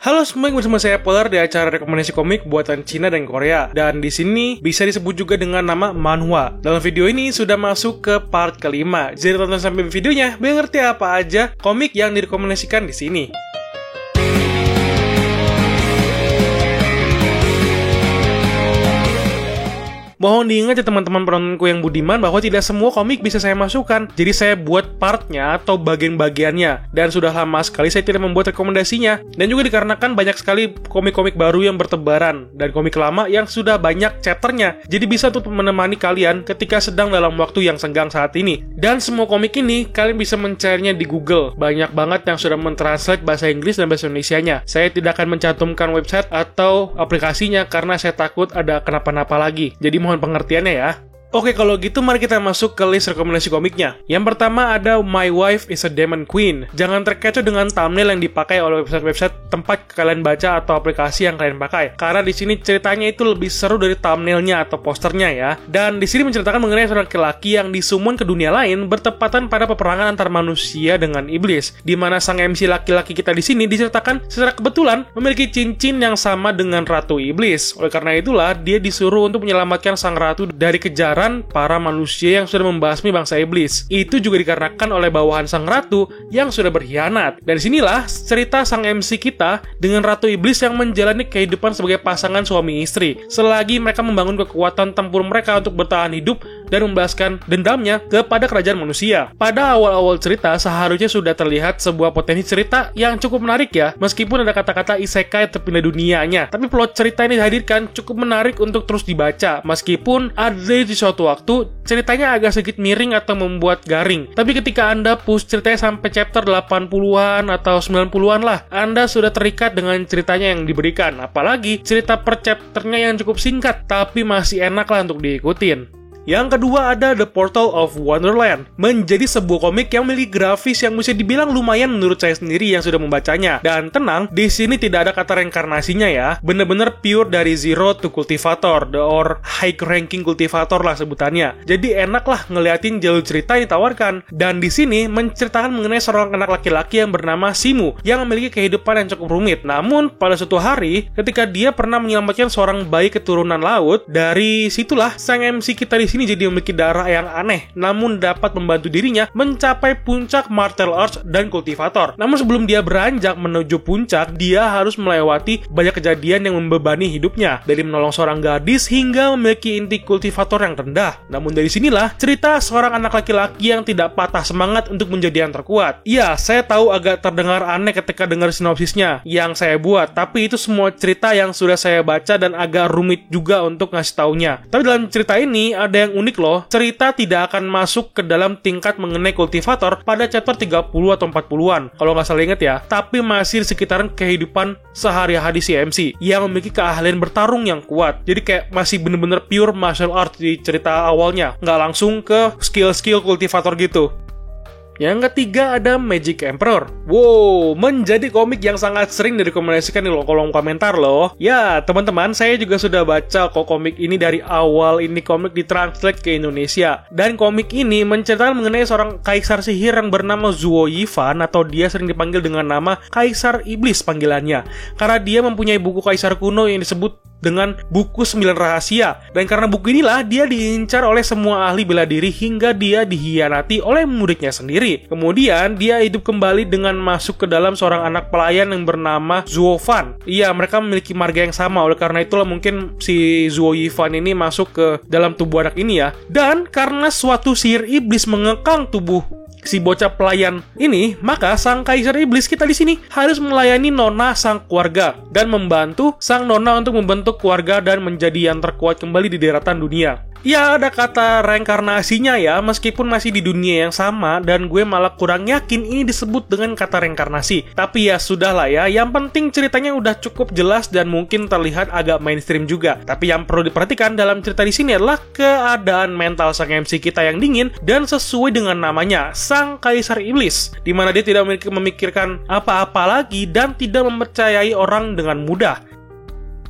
Halo semuanya, bersama saya Polar di acara rekomendasi komik buatan Cina dan Korea. Dan di sini bisa disebut juga dengan nama manhwa. Dalam video ini sudah masuk ke part kelima. Jadi tonton sampai videonya biar ngerti apa aja komik yang direkomendasikan di sini. Mohon diingat ya teman-teman penontonku yang budiman bahwa tidak semua komik bisa saya masukkan. Jadi saya buat partnya atau bagian-bagiannya. Dan sudah lama sekali saya tidak membuat rekomendasinya. Dan juga dikarenakan banyak sekali komik-komik baru yang bertebaran. Dan komik lama yang sudah banyak chapternya. Jadi bisa untuk menemani kalian ketika sedang dalam waktu yang senggang saat ini. Dan semua komik ini kalian bisa mencarinya di Google. Banyak banget yang sudah mentranslate bahasa Inggris dan bahasa Indonesianya. Saya tidak akan mencantumkan website atau aplikasinya karena saya takut ada kenapa-napa lagi. Jadi mohon pengertiannya ya. Oke, kalau gitu mari kita masuk ke list rekomendasi komiknya. Yang pertama ada My Wife is a Demon Queen. Jangan terkecoh dengan thumbnail yang dipakai oleh website-website tempat kalian baca atau aplikasi yang kalian pakai. Karena di sini ceritanya itu lebih seru dari thumbnailnya atau posternya ya. Dan di sini menceritakan mengenai seorang laki-laki yang disummon ke dunia lain bertepatan pada peperangan antar manusia dengan iblis. Di mana sang MC laki-laki kita di sini diceritakan secara kebetulan memiliki cincin yang sama dengan Ratu Iblis. Oleh karena itulah dia disuruh untuk menyelamatkan sang ratu dari kejaran para manusia yang sudah membasmi bangsa iblis. Itu juga dikarenakan oleh bawahan sang ratu yang sudah berkhianat. Dan disinilah cerita sang MC kita dengan Ratu Iblis yang menjalani kehidupan sebagai pasangan suami istri selagi mereka membangun kekuatan tempur mereka untuk bertahan hidup dan membalaskan dendamnya kepada kerajaan manusia. Pada awal-awal cerita seharusnya sudah terlihat sebuah potensi cerita yang cukup menarik ya, meskipun ada kata-kata isekai terpindah dunianya. Tapi plot cerita ini dihadirkan cukup menarik untuk terus dibaca, meskipun ada di suatu waktu ceritanya agak sedikit miring atau membuat garing. Tapi ketika Anda push ceritanya sampai chapter 80-an atau 90-an lah, Anda sudah terikat dengan ceritanya yang diberikan. Apalagi cerita per chapternya yang cukup singkat, tapi masih enak lah untuk diikutin. Yang kedua ada The Portal of Wonderland. Menjadi sebuah komik yang memiliki grafis yang bisa dibilang lumayan menurut saya sendiri yang sudah membacanya. Dan tenang, di sini tidak ada kata reinkarnasinya ya. Bener-bener pure dari zero to cultivator, or high ranking cultivator lah sebutannya. Jadi enak lah ngeliatin jalur cerita yang ditawarkan. Dan di sini menceritakan mengenai seorang anak laki-laki yang bernama Simu yang memiliki kehidupan yang cukup rumit. Namun pada suatu hari ketika dia pernah menyelamatkan seorang bayi keturunan laut, dari situlah sang MC kita di sini jadi memiliki darah yang aneh, namun dapat membantu dirinya mencapai puncak martial arts dan kultivator. Namun sebelum dia beranjak menuju puncak, dia harus melewati banyak kejadian yang membebani hidupnya, dari menolong seorang gadis hingga memiliki inti kultivator yang rendah. Namun dari sinilah cerita seorang anak laki-laki yang tidak patah semangat untuk menjadi yang terkuat. Ya, saya tahu agak terdengar aneh ketika dengar sinopsisnya yang saya buat, tapi itu semua cerita yang sudah saya baca dan agak rumit juga untuk ngasih taunya. Tapi dalam cerita ini ada yang unik loh, cerita tidak akan masuk ke dalam tingkat mengenai kultivator pada chapter 30 atau 40-an kalau nggak salah inget ya, tapi masih di sekitaran kehidupan sehari-hari si MC yang memiliki keahlian bertarung yang kuat. Jadi kayak masih bener-bener pure martial art di cerita awalnya, nggak langsung ke skill-skill kultivator gitu. Yang ketiga ada Magic Emperor. Wow, menjadi komik yang sangat sering direkomendasikan di kolom komentar loh. Ya, teman-teman, saya juga sudah baca komik ini dari awal ini komik ditranslate ke Indonesia. Dan komik ini menceritakan mengenai seorang kaisar sihir yang bernama Zuo Yifan, atau dia sering dipanggil dengan nama Kaisar Iblis panggilannya. Karena dia mempunyai buku kaisar kuno yang disebut dengan buku 9 rahasia. Dan karena buku inilah dia diincar oleh semua ahli bela diri hingga dia dihianati oleh muridnya sendiri. Kemudian dia hidup kembali dengan masuk ke dalam seorang anak pelayan yang bernama Zuo Fan. Iya, mereka memiliki marga yang sama. Oleh karena itulah mungkin si Zuo Yifan ini masuk ke dalam tubuh anak ini ya. Dan karena suatu sihir iblis mengekang tubuh si bocah pelayan ini, maka sang kaisar iblis kita di sini harus melayani nona sang keluarga dan membantu sang nona untuk membentuk keluarga dan menjadi yang terkuat kembali di daratan dunia. Ya, ada kata reinkarnasinya ya, meskipun masih di dunia yang sama, dan gue malah kurang yakin ini disebut dengan kata reinkarnasi. Tapi ya sudahlah ya, yang penting ceritanya udah cukup jelas dan mungkin terlihat agak mainstream juga. Tapi yang perlu diperhatikan dalam cerita di sini adalah keadaan mental sang MC kita yang dingin dan sesuai dengan namanya, sang kaisar iblis, di mana dia tidak memikirkan apa-apa lagi dan tidak mempercayai orang dengan mudah.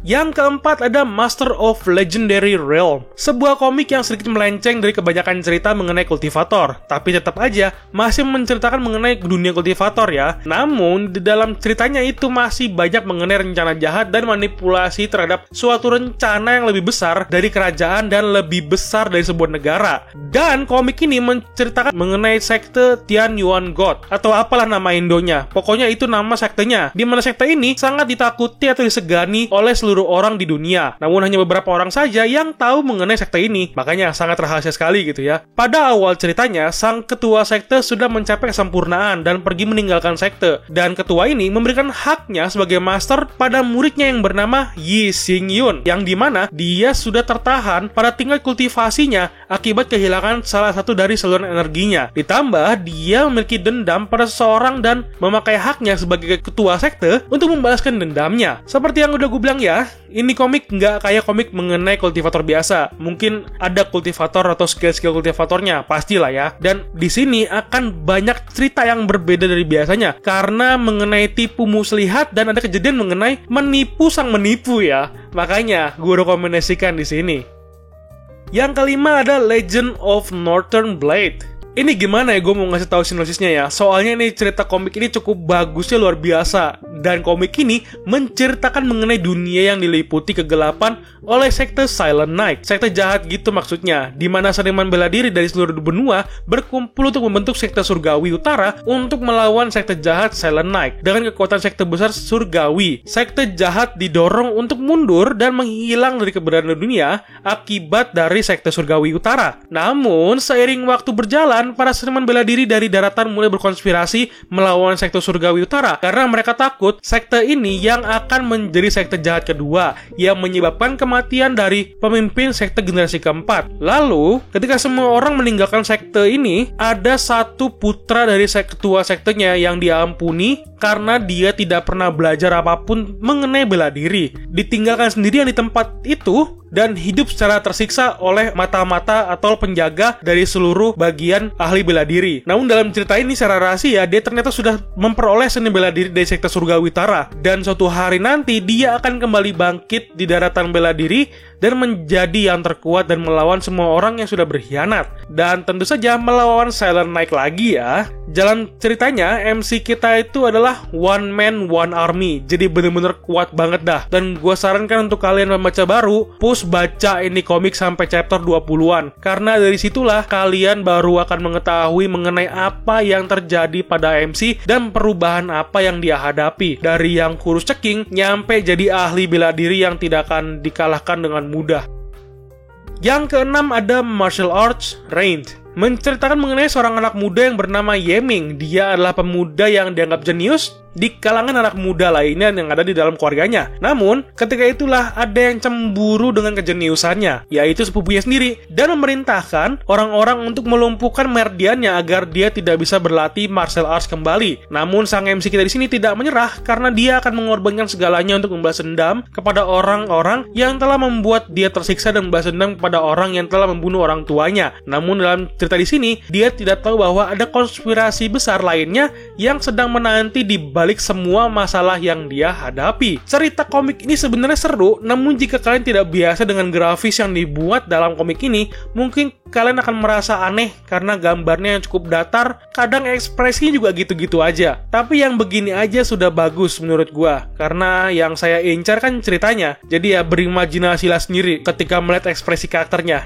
Yang keempat ada Master of Legendary Realm, sebuah komik yang sedikit melenceng dari kebanyakan cerita mengenai kultivator, tapi tetap aja masih menceritakan mengenai dunia kultivator ya. Namun di dalam ceritanya itu masih banyak mengenai rencana jahat dan manipulasi terhadap suatu rencana yang lebih besar dari kerajaan dan lebih besar dari sebuah negara. Dan komik ini menceritakan mengenai sekte Tian Yuan God atau apalah nama Indonya. Pokoknya itu nama sektenya, di mana sekte ini sangat ditakuti atau disegani oleh seluruh orang di dunia. Namun hanya beberapa orang saja yang tahu mengenai sekte ini. Makanya sangat rahasia sekali gitu ya. Pada awal ceritanya, sang ketua sekte sudah mencapai kesempurnaan dan pergi meninggalkan sekte. Dan ketua ini memberikan haknya sebagai master pada muridnya yang bernama Yi Xingyun, yang dimana dia sudah tertahan pada tingkat kultivasinya akibat kehilangan salah satu dari saluran energinya. Ditambah dia memiliki dendam pada seseorang dan memakai haknya sebagai ketua sekte untuk membalaskan dendamnya. Seperti yang udah gue bilang ya, ini komik nggak kayak komik mengenai kultivator biasa. Mungkin ada kultivator atau skill-skill kultivatornya, pastilah ya. Dan di sini akan banyak cerita yang berbeda dari biasanya karena mengenai tipu muslihat dan ada kejadian mengenai menipu sang menipu ya. Makanya gue rekomendasikan di sini. Yang kelima ada Legend of Northern Blade. Ini gimana ya gue mau ngasih tahu sinopsisnya ya. Soalnya ini cerita komik ini cukup bagusnya luar biasa. Dan komik ini menceritakan mengenai dunia yang diliputi kegelapan oleh sekte Silent Knight. Sekte jahat gitu maksudnya, di mana seniman bela diri dari seluruh benua berkumpul untuk membentuk sekte surgawi utara untuk melawan sekte jahat Silent Knight. Dengan kekuatan sekte besar surgawi, sekte jahat didorong untuk mundur dan menghilang dari keberadaan dunia akibat dari sekte surgawi utara. Namun seiring waktu berjalan, para seniman bela diri dari daratan mulai berkonspirasi melawan sekte surgawi utara karena mereka takut sekte ini yang akan menjadi sekte jahat kedua yang menyebabkan kematian dari pemimpin sekte generasi keempat. Lalu ketika semua orang meninggalkan sekte ini, ada satu putra dari ketua sektenya yang diampuni karena dia tidak pernah belajar apapun mengenai bela diri, ditinggalkan sendirian di tempat itu dan hidup secara tersiksa oleh mata-mata atau penjaga dari seluruh bagian ahli bela diri. Namun dalam cerita ini secara rahasia dia ternyata sudah memperoleh seni bela diri dari sekte surgawi utara, dan suatu hari nanti dia akan kembali bangkit di daratan bela diri dan menjadi yang terkuat dan melawan semua orang yang sudah berkhianat. Dan tentu saja melawan Silent Knight lagi ya. Jalan ceritanya MC kita itu adalah one man one army, jadi bener-bener kuat banget dah. Dan gue sarankan untuk kalian membaca baru, push baca ini komik sampai chapter 20-an, karena dari situlah kalian baru akan mengetahui mengenai apa yang terjadi pada MC dan perubahan apa yang dia hadapi, dari yang kurus ceking nyampe jadi ahli bela diri yang tidak akan dikalahkan dengan mudah. Yang keenam ada Martial Arts Reign, menceritakan mengenai seorang anak muda yang bernama Yeming. Dia adalah pemuda yang dianggap jenius di kalangan anak muda lainnya yang ada di dalam keluarganya. Namun, ketika itulah ada yang cemburu dengan kejeniusannya, yaitu sepupunya sendiri, dan memerintahkan orang-orang untuk melumpuhkan merdiannya agar dia tidak bisa berlatih martial arts kembali. Namun, sang MC kita di sini tidak menyerah karena dia akan mengorbankan segalanya untuk membalas dendam kepada orang-orang yang telah membuat dia tersiksa dan membalas dendam kepada orang yang telah membunuh orang tuanya. Namun, dalam cerita di sini, dia tidak tahu bahwa ada konspirasi besar lainnya yang sedang menanti di balik semua masalah yang dia hadapi. Cerita komik ini sebenarnya seru, namun jika kalian tidak biasa dengan grafis yang dibuat dalam komik ini, mungkin kalian akan merasa aneh karena gambarnya yang cukup datar, kadang ekspresinya juga gitu-gitu aja. Tapi yang begini aja sudah bagus menurut gua, karena yang saya incar kan ceritanya. Jadi ya berimajinasilah sendiri ketika melihat ekspresi karakternya.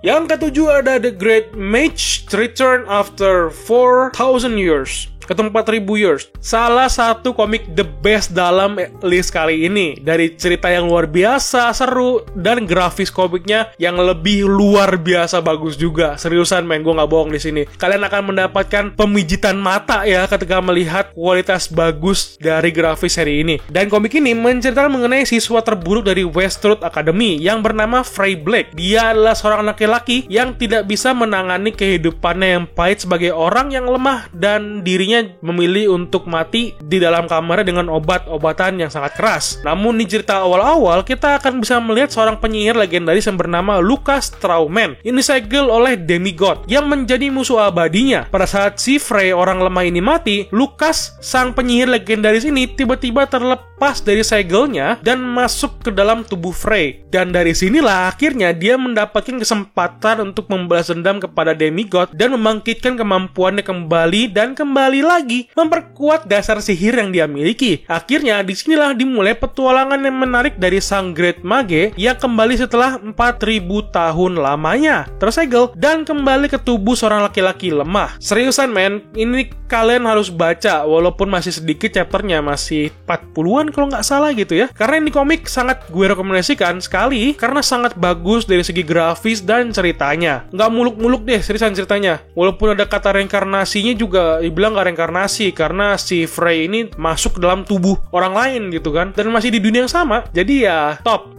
Yang ketujuh ada The Great Mage Return After 4,000 Years atau 4.000 years. Salah satu komik the best dalam list kali ini. Dari cerita yang luar biasa, seru, dan grafis komiknya yang lebih luar biasa bagus juga. Seriusan men, gue gak bohong di sini. Kalian akan mendapatkan pemijitan mata ya ketika melihat kualitas bagus dari grafis seri ini. Dan komik ini menceritakan mengenai siswa terburuk dari Westwood Academy yang bernama Frey Black. Dia adalah seorang laki-laki yang tidak bisa menangani kehidupannya yang pahit sebagai orang yang lemah dan dirinya akhirnya memilih untuk mati di dalam kamarnya dengan obat-obatan yang sangat keras. Namun di cerita awal-awal kita akan bisa melihat seorang penyihir legendaris yang bernama Lucas Strawman. Ini disegel oleh demigod yang menjadi musuh abadinya. Pada saat si Frey orang lemah ini mati, Lucas sang penyihir legendaris ini tiba-tiba terlepas dari segelnya dan masuk ke dalam tubuh Frey. Dan dari sinilah akhirnya dia mendapatkan kesempatan untuk membalas dendam kepada demigod dan membangkitkan kemampuannya kembali dan kembali lagi memperkuat dasar sihir yang dia miliki. Akhirnya disinilah dimulai petualangan yang menarik dari sang Great Mage yang kembali setelah 4000 tahun lamanya tersegel dan kembali ke tubuh seorang laki-laki lemah. Seriusan men, ini kalian harus baca walaupun masih sedikit chapternya, masih 40-an kalau nggak salah gitu ya. Karena ini komik sangat gue rekomendasikan sekali karena sangat bagus dari segi grafis dan ceritanya. Nggak muluk-muluk deh seriusan ceritanya. Walaupun ada kata reinkarnasinya juga dibilang nggak reinkarnasi karena si Frey ini masuk ke dalam tubuh orang lain gitu kan. Dan masih di dunia yang sama. Jadi ya top.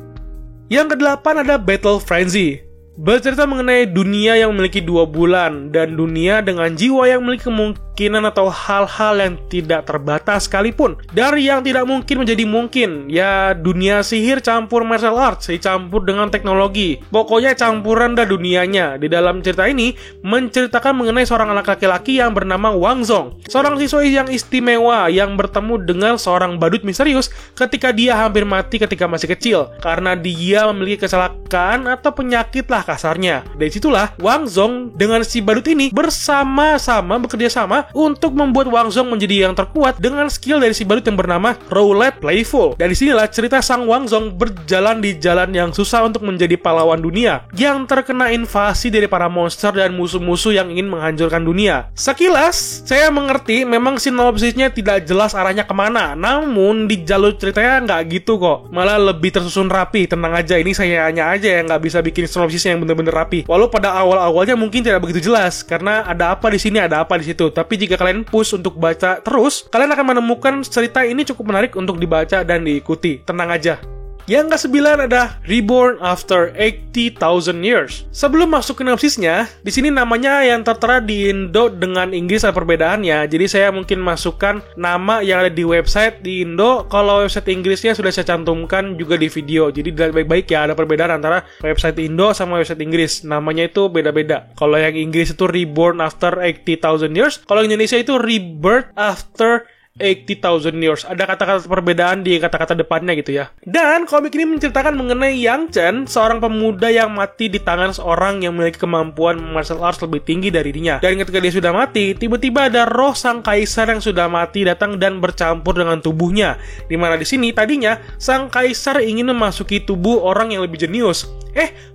Yang ke-8 ada Battle Frenzy. Bercerita mengenai dunia yang memiliki 2 bulan dan dunia dengan jiwa yang memiliki kemungkinan atau hal-hal yang tidak terbatas sekalipun. Dari yang tidak mungkin menjadi mungkin. Ya dunia sihir campur martial arts, dicampur dengan teknologi. Pokoknya campuran dah dunianya. Di dalam cerita ini menceritakan mengenai seorang anak laki-laki yang bernama Wang Zong. Seorang siswa yang istimewa yang bertemu dengan seorang badut misterius ketika dia hampir mati ketika masih kecil. Karena dia memiliki kecelakaan atau penyakit lah kasarnya. Dari situlah Wang Zong dengan si badut ini bersama-sama bekerja sama untuk membuat Wang Zong menjadi yang terkuat dengan skill dari si badut yang bernama Rowlet Playful. Dan disinilah cerita sang Wang Zong berjalan di jalan yang susah untuk menjadi pahlawan dunia yang terkena invasi dari para monster dan musuh-musuh yang ingin menghancurkan dunia. Sekilas saya mengerti memang sinopsisnya tidak jelas arahnya kemana, namun di jalur ceritanya nggak gitu kok, malah lebih tersusun rapi. Tenang aja, ini saya hanya aja yang nggak bisa bikin sinopsisnya yang bener-bener rapi. Walau pada awal-awalnya mungkin tidak begitu jelas karena ada apa di sini, ada apa di situ. Tapi jika kalian push untuk baca terus, kalian akan menemukan cerita ini cukup menarik untuk dibaca dan diikuti. Tenang aja. Yang ke-9 ada Reborn After 80,000 Years. Sebelum masuk ke sinopsisnya, di sini namanya yang tertera di Indo dengan Inggris ada perbedaannya. Jadi saya mungkin masukkan nama yang ada di website di Indo. Kalau website Inggrisnya sudah saya cantumkan juga di video. Jadi baik-baik ya ada perbedaan antara website Indo sama website Inggris. Namanya itu beda-beda. Kalau yang Inggris itu Reborn After 80,000 Years. Kalau Indonesia itu Rebirth After 80,000 Years. Ada kata-kata perbedaan di kata-kata depannya gitu ya. Dan komik ini menceritakan mengenai Yang Chen, seorang pemuda yang mati di tangan seorang yang memiliki kemampuan martial arts lebih tinggi dari dirinya. Dan ketika dia sudah mati, tiba-tiba ada roh sang kaisar yang sudah mati datang dan bercampur dengan tubuhnya. Dimana di sini tadinya sang kaisar ingin memasuki tubuh orang yang lebih jenius.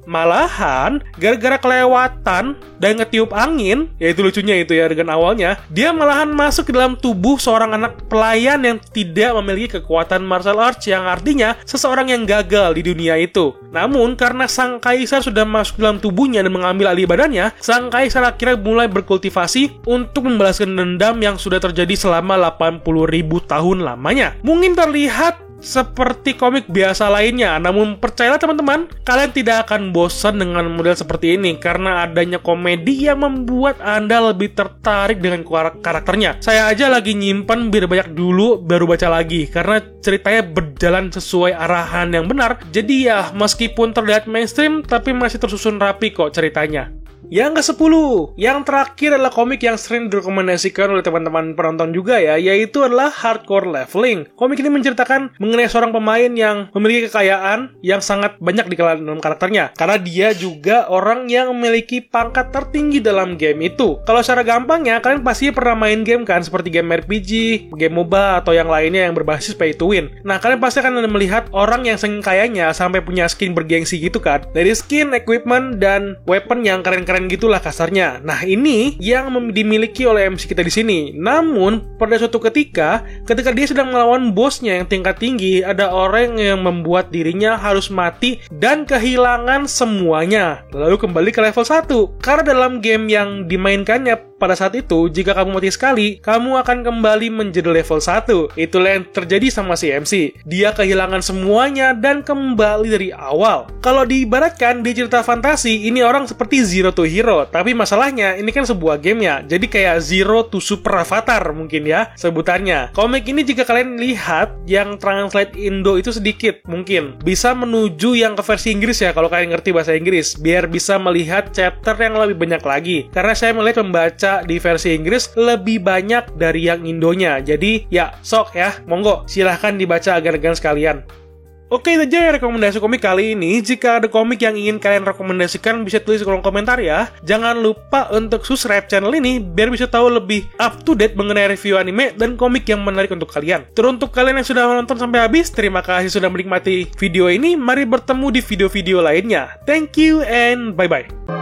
Malahan gara-gara kelewatan dan ngetiup angin, ya itu lucunya itu ya dengan awalnya, dia malahan masuk ke dalam tubuh seorang anak pelayan yang tidak memiliki kekuatan martial arts, yang artinya seseorang yang gagal di dunia itu. Namun karena sang kaisar sudah masuk ke dalam tubuhnya dan mengambil alih badannya, sang kaisar akhirnya mulai berkultivasi untuk membalaskan dendam yang sudah terjadi selama 80.000 tahun lamanya. Mungkin terlihat seperti komik biasa lainnya, namun percayalah teman-teman, kalian tidak akan bosan dengan model seperti ini karena adanya komedi yang membuat Anda lebih tertarik dengan karakternya. Saya aja lagi nyimpen biar banyak dulu baru baca lagi karena ceritanya berjalan sesuai arahan yang benar. Jadi ya meskipun terlihat mainstream tapi masih tersusun rapi kok ceritanya. Yang ke-10, yang terakhir adalah komik yang sering direkomendasikan oleh teman-teman penonton juga ya, yaitu adalah Hardcore Leveling. Komik ini menceritakan mengenai seorang pemain yang memiliki kekayaan yang sangat banyak di dalam karakternya, karena dia juga orang yang memiliki pangkat tertinggi dalam game itu. Kalau secara gampangnya, kalian pasti pernah main game kan, seperti game RPG, game MOBA, atau yang lainnya yang berbasis pay to win. Nah, kalian pasti akan melihat orang yang saking kayanya sampai punya skin bergengsi gitu kan, dari skin, equipment, dan weapon yang keren-keren gitulah kasarnya. Nah, ini yang dimiliki oleh MC kita di sini. Namun, pada suatu ketika dia sedang melawan bosnya yang tingkat tinggi, ada orang yang membuat dirinya harus mati dan kehilangan semuanya. Lalu kembali ke level 1. Karena dalam game yang dimainkannya pada saat itu, jika kamu mati sekali, kamu akan kembali menjadi level 1. Itulah yang terjadi sama si MC. Dia kehilangan semuanya dan kembali dari awal. Kalau diibaratkan di cerita fantasi, ini orang seperti Zero to Hero. Tapi masalahnya, ini kan sebuah game ya. Jadi kayak Zero to Super Avatar mungkin ya sebutannya. Komik ini jika kalian lihat, yang translate Indo itu sedikit mungkin. Bisa menuju yang ke versi Inggris ya, kalau kalian ngerti bahasa Inggris. Biar bisa melihat chapter yang lebih banyak lagi. Karena saya melihat pembaca di versi Inggris lebih banyak dari yang Indonya. Jadi ya sok ya, monggo silahkan dibaca agar-agar sekalian. Oke, itu aja rekomendasi komik kali ini. Jika ada komik yang ingin kalian rekomendasikan, bisa tulis di kolom komentar ya. Jangan lupa untuk subscribe channel ini biar bisa tahu lebih up to date mengenai review anime dan komik yang menarik untuk kalian. Teruntuk kalian yang sudah menonton sampai habis, terima kasih sudah menikmati video ini. Mari bertemu di video-video lainnya. Thank you and bye-bye.